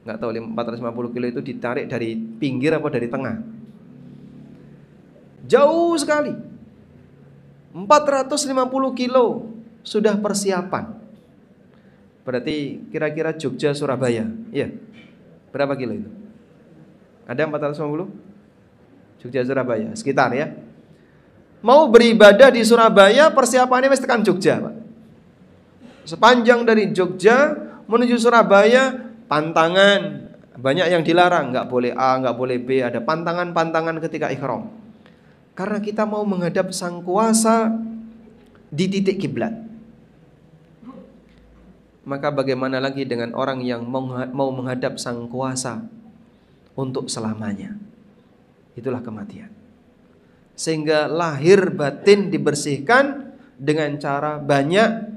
Nggak tahu 450 kilo itu ditarik dari pinggir apa dari tengah. Jauh sekali. 450 kilo sudah persiapan. Berarti kira-kira Jogja Surabaya. Iya. Berapa kilo itu? Ada 450? Jogja Surabaya, sekitar ya. Mau beribadah di Surabaya, persiapannya mesti tekan Jogja, Pak. Sepanjang dari Jogja menuju Surabaya, pantangan. Banyak yang dilarang, nggak boleh A, nggak boleh B. Ada pantangan-pantangan ketika ihram. Karena kita mau menghadap Sang Kuasa di titik kiblat. Maka bagaimana lagi dengan orang yang mau menghadap Sang Kuasa untuk selamanya? Itulah kematian. Sehingga lahir batin dibersihkan dengan cara banyak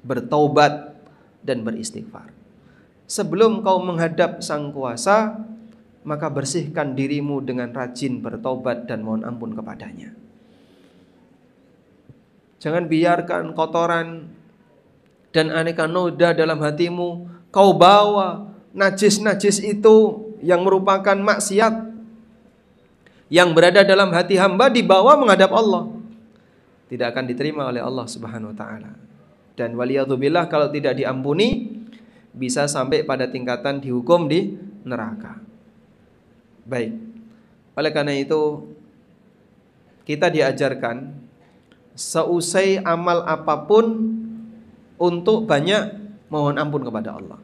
bertaubat dan beristighfar. Sebelum kau menghadap Sang Kuasa, maka bersihkan dirimu dengan rajin bertaubat dan mohon ampun kepadanya. Jangan biarkan kotoran dan aneka noda dalam hatimu kau bawa. Najis-najis itu yang merupakan maksiat yang berada dalam hati hamba dibawa menghadap Allah, tidak akan diterima oleh Allah Subhanahu wa ta'ala. Dan waliyadzubillah, kalau tidak diampuni bisa sampai pada tingkatan dihukum di neraka. Baik. Oleh karena itu kita diajarkan seusai amal apapun untuk banyak mohon ampun kepada Allah.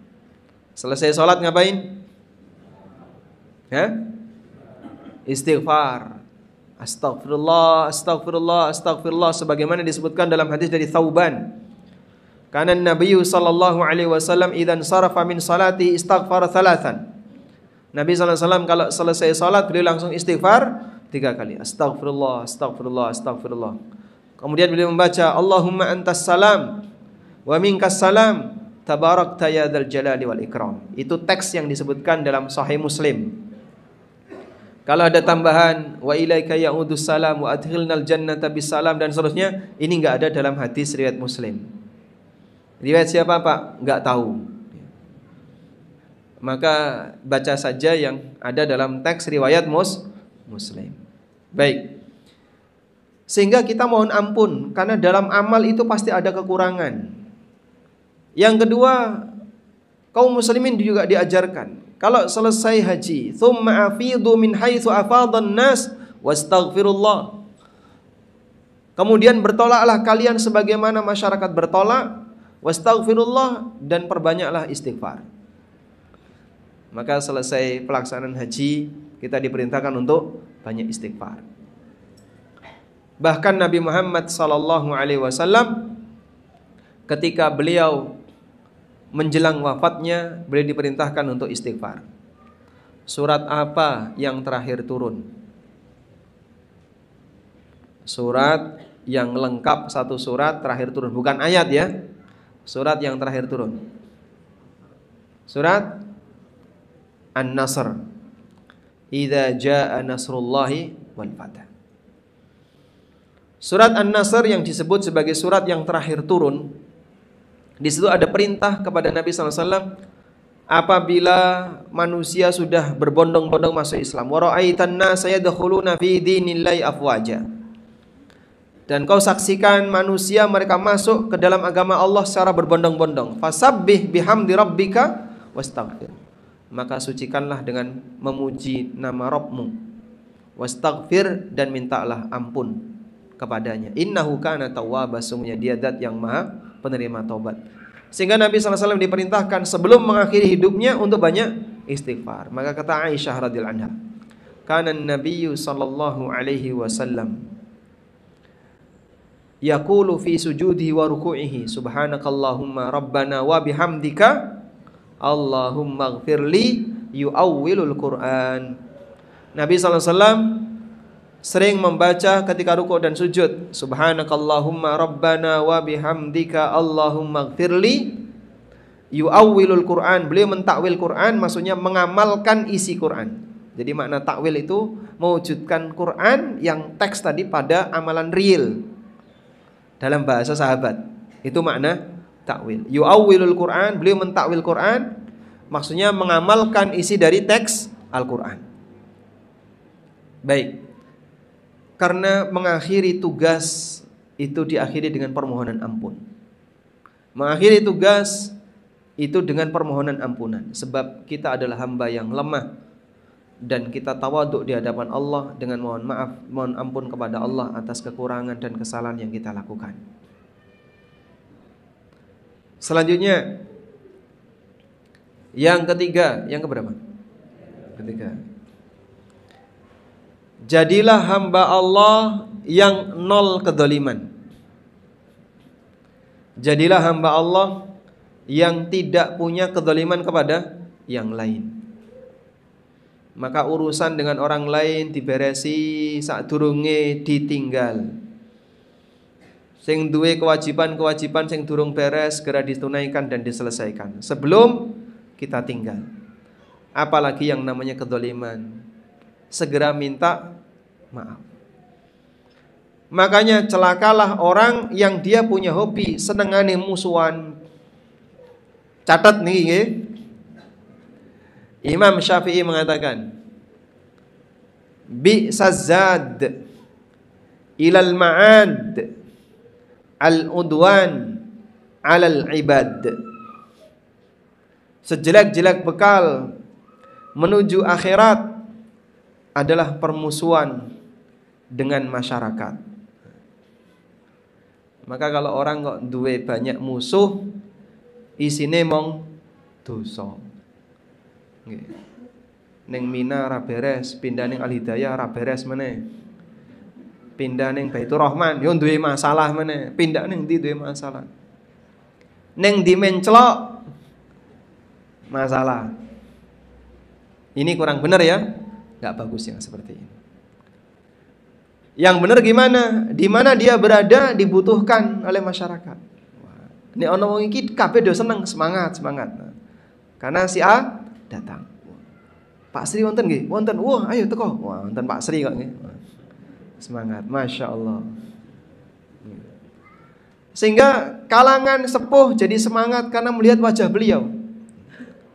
Selesai sholat ngapain? Istighfar. Astaghfirullah, astaghfirullah, astaghfirullah, sebagaimana disebutkan dalam hadis dari Thauban. Kana Nabi sallallahu alaihi wasallam idzan sarafa min salati istaghfara thalathan. Nabi sallallahu alaihi wasallam kalau selesai salat beliau langsung istighfar 3 kali. Astaghfirullah, astaghfirullah, astaghfirullah. Kemudian beliau membaca Allahumma antas salam wa minkas salam tabarakta ya dzal jalali wal ikram. Itu teks yang disebutkan dalam Sahih Muslim. Kalau ada tambahan wa ilaika ya'udus salam wa adkhilnal jannata bisalam dan seterusnya, ini enggak ada dalam hadis riwayat Muslim. Riwayat siapa Pak? Enggak tahu. Maka baca saja yang ada dalam teks riwayat Muslim. Baik. Sehingga kita mohon ampun karena dalam amal itu pasti ada kekurangan. Yang kedua, kaum muslimin juga diajarkan kalau selesai haji, thumma afidu min haitsu afadhan nas wastaghfirullah. Kemudian bertolaklah kalian sebagaimana masyarakat bertolak, wastaghfirullah, dan perbanyaklah istighfar. Maka selesai pelaksanaan haji, kita diperintahkan untuk banyak istighfar. Bahkan Nabi Muhammad SAW ketika beliau menjelang wafatnya, beliau diperintahkan untuk istighfar. Surat apa yang terakhir turun? Surat yang lengkap, satu surat terakhir turun, bukan ayat ya. Surat yang terakhir turun, surat An-Nasr. Idza jaa nasrullahi wal fath. Surat An-Nasr yang disebut sebagai surat yang terakhir turun, di situ ada perintah kepada Nabi SAW apabila manusia sudah berbondong-bondong masuk Islam. Wa ra'aitan nasa yadkhuluna fi dinillahi afwaja. Dan kau saksikan manusia mereka masuk ke dalam agama Allah secara berbondong-bondong. Fasabbih bihamdi rabbika wastaghfir. Maka sucikanlah dengan memuji nama Rabbmu. Wastaghfir, dan mintalah ampun kepadanya. Innahu kana tawwaba, sungguhnya dia zat yang maha penerima taubat. Sehingga Nabi SAW diperintahkan sebelum mengakhiri hidupnya untuk banyak istighfar. Maka kata Aisyah radhiyallahu anha, kana an-nabiyyu sallallahu alaihi wasallam yaqulu fi sujudihi wa ruku'ihi subhanakallahumma rabbana wa bihamdika Allahumma ighfirli yu'awwilul Qur'an. Nabi SAW sering membaca ketika ruku' dan sujud, subhanakallahumma rabbana wa bihamdika Allahumma ighfirli yu'awwilul Qur'an. Beliau mentakwil Qur'an, maksudnya mengamalkan isi Qur'an. Jadi makna takwil itu mewujudkan Qur'an yang teks tadi pada amalan real. Dalam bahasa sahabat, itu makna takwil. Yu'awwilul Qur'an, beliau mentakwil Qur'an, maksudnya mengamalkan isi dari teks Al-Qur'an. Baik. Karena mengakhiri tugas itu diakhiri dengan permohonan ampun. Mengakhiri tugas itu dengan permohonan ampunan, sebab kita adalah hamba yang lemah dan kita tawaduk di hadapan Allah dengan mohon maaf, mohon ampun kepada Allah atas kekurangan dan kesalahan yang kita lakukan. Selanjutnya, yang ketiga, yang keberapa? Ketiga. Jadilah hamba Allah yang nol kedzaliman. Jadilah hamba Allah yang tidak punya kedzaliman kepada yang lain. Maka urusan dengan orang lain diberesi sadurunge ditinggal. Sing duwe kewajiban-kewajiban sing durung beres segera ditunaikan dan diselesaikan sebelum kita tinggal. Apalagi yang namanya kedzaliman, segera minta maaf. Makanya celakalah orang yang dia punya hobi senengane musuhan. Catat nih ya. Imam Syafi'i mengatakan, bi'sazad ilal ma'ad al-udwan alal ibad. Sejelek-jelek bekal menuju akhirat adalah permusuhan dengan masyarakat. Maka kalau orang kok duwe banyak musuh, isine mong dosa. Neng Mina ra beres, pindah neng Al Hidayah ra beres meneh. Pindah neng Baitur Rahman yo duwe masalah meneh. Pindah neng ndi duwe masalah. Neng di menclok masalah. Ini kurang benar ya? Enggak bagus yang seperti ini. Yang benar gimana? Di mana dia berada dibutuhkan oleh masyarakat. Ini ono wong iki kabeh do seneng, semangat. Karena si A datang. Pak Sri wonten nggih? Wonten. Wah, ayo teko. Wah, wonten Pak Sri kok nggih. Semangat, Masya Allah. Sehingga kalangan sepuh jadi semangat karena melihat wajah beliau.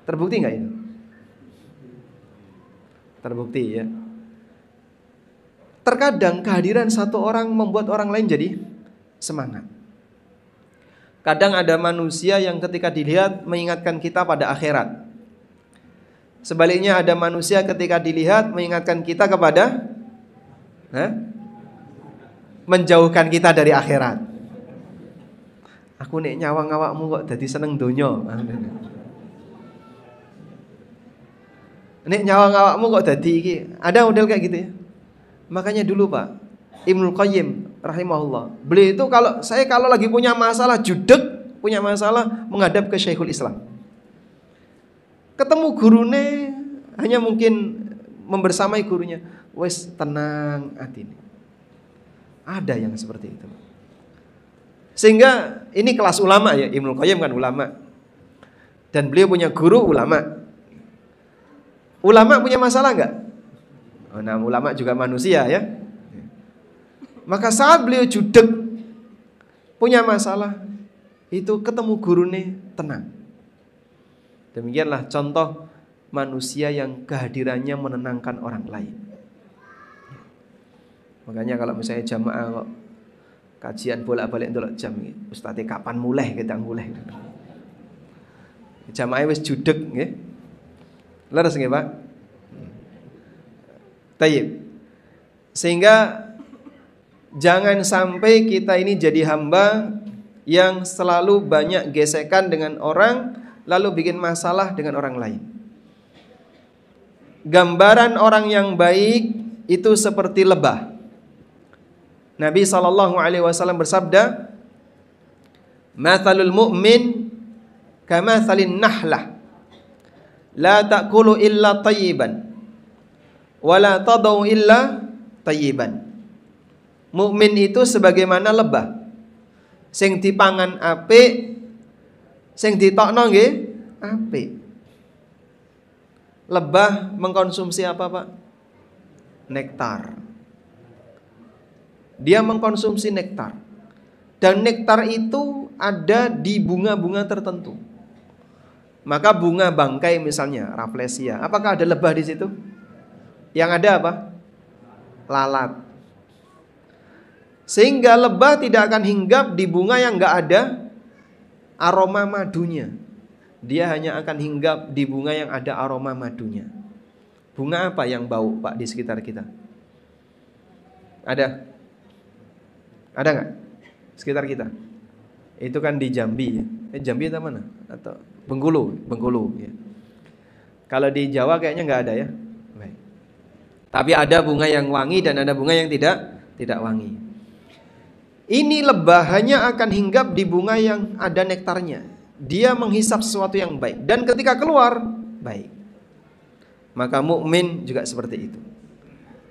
Terbukti nggak itu? Terbukti ya. Terkadang kehadiran satu orang membuat orang lain jadi semangat. Kadang ada manusia yang ketika dilihat mengingatkan kita pada akhirat. Sebaliknya ada manusia ketika dilihat mengingatkan kita kepada menjauhkan kita dari akhirat. Aku nek nyawang awakmu kok dadi seneng donya. Nek nyawa awakmu kok dadi iki. Ada model kayak gitu ya. Makanya dulu Pak Ibnul Qayyim rahimahullah, beliau itu kalau lagi punya masalah punya masalah menghadap ke Syekhul Islam. Ketemu gurune hanya mungkin membersamai gurunya. Wes tenang atine. Ada yang seperti itu. Sehingga ini kelas ulama ya, Ibnul Qayyim kan ulama. Dan beliau punya guru ulama. Ulama punya masalah enggak? Oh, nah, ulama juga manusia ya. Maka saat beliau judeg punya masalah, itu ketemu gurune tenang. Demikianlah contoh manusia yang kehadirannya menenangkan orang lain. Makanya kalau misalnya jamaah kok kajian bolak-balik ndelok jam iki, Ustaz kapan mulai kita mulai. Jamaah wis judeg nggih. Leres nggih, Pak? Tayyib. Sehingga jangan sampai kita ini jadi hamba yang selalu banyak gesekan dengan orang, lalu bikin masalah dengan orang lain. Gambaran orang yang baik itu seperti lebah. Nabi SAW bersabda, "Mathalul mu'min kamathalin nahlah, la ta'kulu illa tayyiban, wa la tadau illa tayyiban." Mukmin itu sebagaimana lebah, sing dipangan apik, sing ditokno nggih apik. Lebah mengkonsumsi apa, Pak? Nektar. Dia mengkonsumsi nektar. Dan nektar itu ada di bunga-bunga tertentu. Maka bunga bangkai misalnya, Rafflesia, apakah ada lebah di situ? Yang ada apa? Lalat. Sehingga lebah tidak akan hinggap di bunga yang enggak ada aroma madunya. Dia hanya akan hinggap di bunga yang ada aroma madunya. Bunga apa yang bau, Pak, di sekitar kita? Ada? Ada enggak? Sekitar kita. Itu kan di Jambi ya. Jambi itu mana? Atau Bengkulu ya. Kalau di Jawa kayaknya enggak ada ya. Baik. Tapi ada bunga yang wangi dan ada bunga yang tidak wangi. Ini lebah hanya akan hinggap di bunga yang ada nektarnya. Dia menghisap sesuatu yang baik dan ketika keluar baik. Maka mukmin juga seperti itu.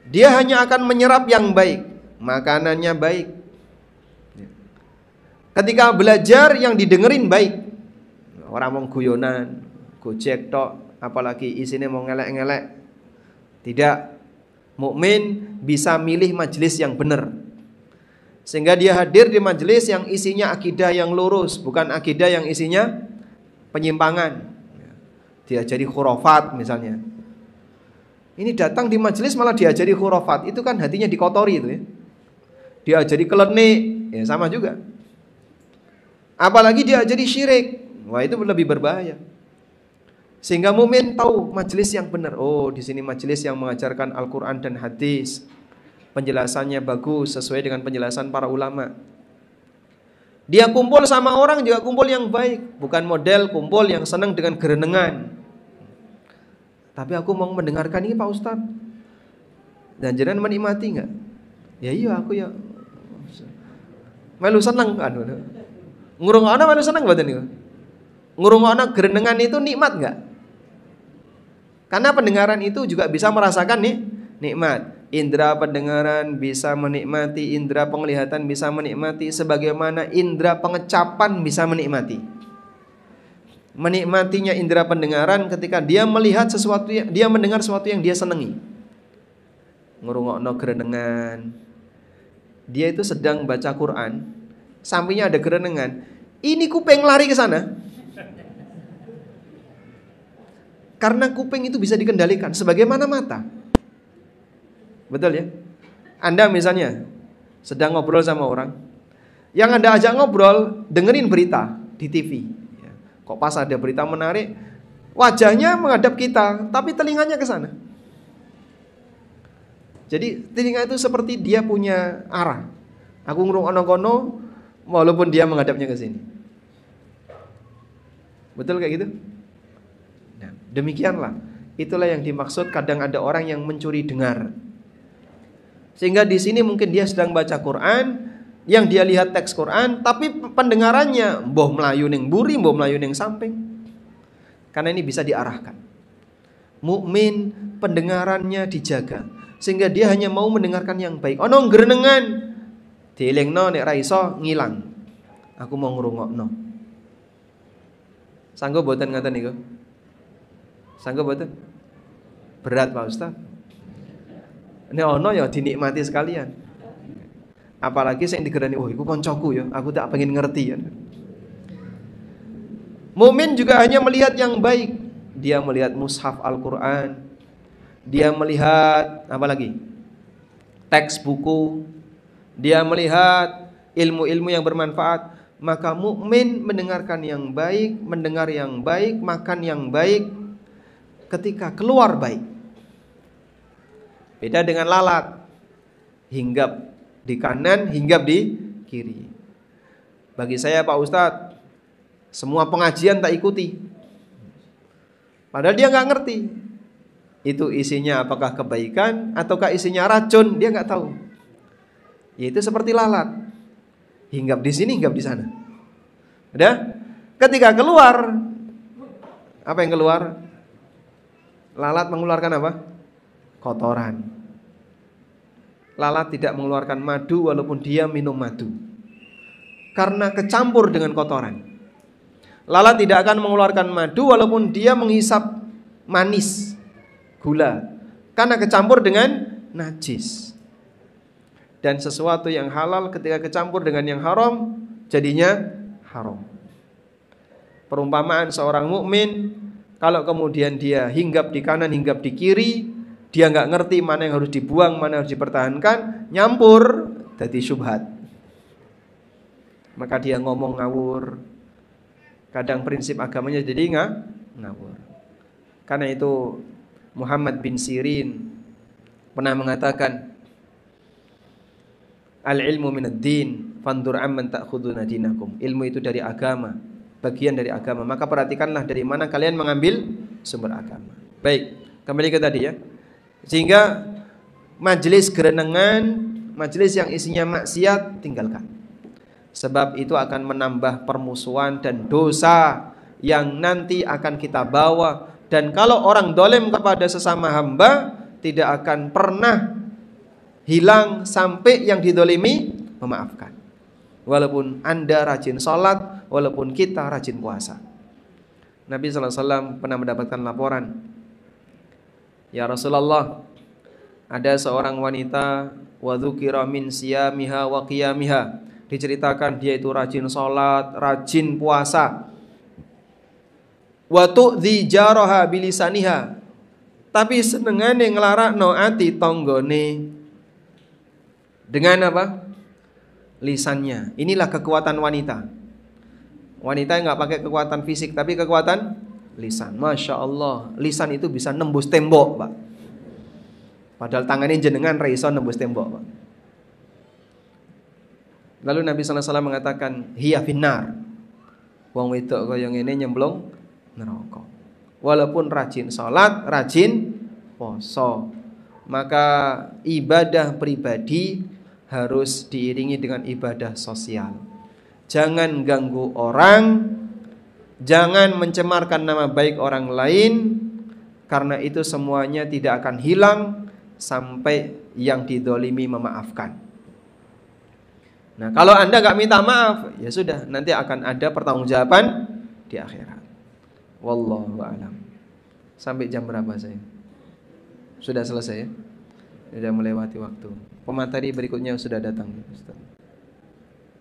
Dia hanya akan menyerap yang baik, makanannya baik. Ketika belajar yang didengerin baik. Orang mau guyonan, gojek tok, apalagi isinya mau ngelek-ngelek. Tidak. Mukmin bisa milih majelis yang benar. Sehingga dia hadir di majelis yang isinya akidah yang lurus, bukan akidah yang isinya penyimpangan. Diajari khurafat misalnya. Ini datang di majelis malah diajari khurafat, itu kan hatinya dikotori itu ya. Diajari klenik, ya sama juga. Apalagi diajari syirik, wah itu lebih berbahaya. Sehingga mukmin tahu majelis yang benar. Oh, di sini majelis yang mengajarkan Al-Qur'an dan hadis. Penjelasannya bagus sesuai dengan penjelasan para ulama. Dia kumpul sama orang juga kumpul yang baik, bukan model kumpul yang senang dengan gerenengan. Tapi aku mau mendengarkan ini Pak Ustadz. Dan jenengan menikmati enggak? Ya iya aku ya. Melu seneng kan. Ngurungokno melu seneng mboten niku? Ngurungokno gerenengan itu nikmat enggak? Karena pendengaran itu juga bisa merasakan nih nikmat. Indra pendengaran bisa menikmati, indra penglihatan bisa menikmati, sebagaimana indra pengecapan bisa menikmati. Menikmatinya indra pendengaran ketika dia melihat sesuatu, dia mendengar sesuatu yang dia senangi. Ngurungokno gerenengan. Dia itu sedang baca Quran, sampingnya ada gerenengan. Ini kuping lari ke sana. Karena kuping itu bisa dikendalikan sebagaimana mata. Betul ya? Anda misalnya sedang ngobrol sama orang, yang Anda ajak ngobrol dengerin berita di TV. Kok pas ada berita menarik, wajahnya menghadap kita, tapi telinganya ke sana. Jadi telinga itu seperti dia punya arah. Aku ngrungokno kono walaupun dia menghadapnya ke sini. Betul kayak gitu? Nah, demikianlah Itulah yang dimaksud kadang ada orang yang mencuri dengar. Sehingga di sini mungkin dia sedang baca Quran, yang dia lihat teks Quran, tapi pendengarannya mboh melayu ning mburi, mboh melayu ning samping. Karena ini bisa diarahkan. Mukmin pendengarannya dijaga, sehingga dia hanya mau mendengarkan yang baik. Ono ngrenengan, dielingno nek ra iso ngilang. Aku mau ngrungokno. Sanggup boten ngaten niku? Sanggup boten? Berat Pak Ustaz. Nek ono ya dinikmati sekalian. Apalagi sing digerani, oh iku koncoku ya, aku tak pengen ngerti ya. Mukmin juga hanya melihat yang baik. Dia melihat mushaf Al-Quran, dia melihat apa lagi? Teks buku, dia melihat ilmu-ilmu yang bermanfaat. Maka mukmin mendengarkan yang baik, mendengar yang baik, makan yang baik, ketika keluar baik. Beda dengan lalat, hinggap di kanan, hinggap di kiri. Bagi saya Pak Ustadz, semua pengajian tak ikuti. Padahal dia nggak ngerti itu isinya apakah kebaikan ataukah isinya racun, dia nggak tahu. Yaitu seperti lalat, hinggap di sini, hinggap di sana. Udah, ketika keluar, apa yang keluar? Lalat mengeluarkan apa? Kotoran. Lalat tidak mengeluarkan madu walaupun dia minum madu, karena kecampur dengan kotoran. Lalat tidak akan mengeluarkan madu walaupun dia menghisap manis, gula, karena kecampur dengan najis. Dan sesuatu yang halal ketika kecampur dengan yang haram, jadinya haram. Perumpamaan seorang mukmin, kalau kemudian dia hinggap di kanan, hinggap di kiri, dia nggak ngerti mana yang harus dibuang, mana yang harus dipertahankan, nyampur, jadi syubhat. Maka dia ngomong ngawur. Kadang prinsip agamanya jadi ngawur. Karena itu Muhammad bin Sirin pernah mengatakan, al-ilmu minad din, fandur amman ta'khuduna dinakum. Ilmu itu dari agama, bagian dari agama. Maka perhatikanlah dari mana kalian mengambil sumber agama. Baik, kembali ke tadi ya. Sehingga majelis gerenengan, majelis yang isinya maksiat, tinggalkan. Sebab itu akan menambah permusuhan dan dosa yang nanti akan kita bawa. Dan kalau orang dolim kepada sesama hamba, tidak akan pernah hilang sampai yang didolimi memaafkan. Walaupun Anda rajin sholat, walaupun kita rajin puasa. Nabi SAW pernah mendapatkan laporan, ya Rasulullah, ada seorang wanita, wa dzukira min siyamiha wa qiyamiha, diceritakan dia itu rajin sholat, rajin puasa. Wa tu'dzi jaraha bilisaniha, tapi senengane nglarakno ati tonggone dengan apa? Lisannya. Inilah kekuatan wanita. Wanita yang nggak pakai kekuatan fisik, tapi kekuatan lisan. Masya Allah, lisan itu bisa nembus tembok, Pak. Padahal tangannya jenengan ra iso nembus tembok, Pak. Lalu Nabi SAW mengatakan, hiya finnar, wong wedok kaya ngene nyemplung neraka. Walaupun rajin sholat, rajin poso, maka ibadah pribadi harus diiringi dengan ibadah sosial. Jangan ganggu orang, jangan mencemarkan nama baik orang lain, karena itu semuanya tidak akan hilang sampai yang didolimi memaafkan. Nah, kalau Anda gak minta maaf, ya sudah, nanti akan ada pertanggungjawaban di akhirat. Wallahu a'lam. Sampai jam berapa saya? Sudah selesai ya? Sudah melewati waktu. Pemateri berikutnya sudah datang, Ustaz.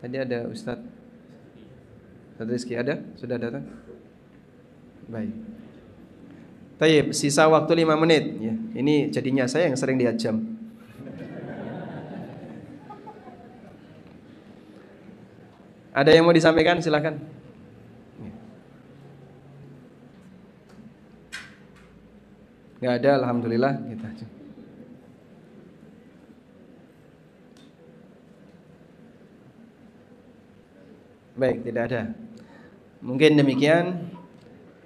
Tadi ada Ustaz Rizky, ada? Sudah datang? Baik. Tayyib, sisa waktu 5 menit ya. Ini jadinya saya yang sering lihat jam. Ada yang mau disampaikan? Silakan. Nggak ada, alhamdulillah. Kita aja. Baik, tidak ada. Mungkin demikian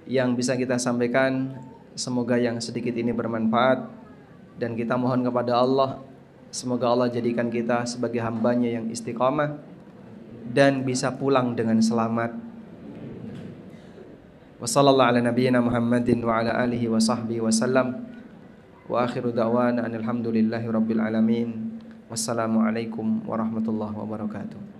yang bisa kita sampaikan. semoga yang sedikit ini bermanfaat, dan kita mohon kepada Allah semoga Allah jadikan kita sebagai hambanya yang istiqamah dan bisa pulang dengan selamat. Wassallallahu ala nabiyyina Muhammadin wa ala alihi wa sahbihi wasallam. Wa akhiru da'wana alhamdulillahi rabbil alamin. Wassalamualaikum warahmatullahi wabarakatuh.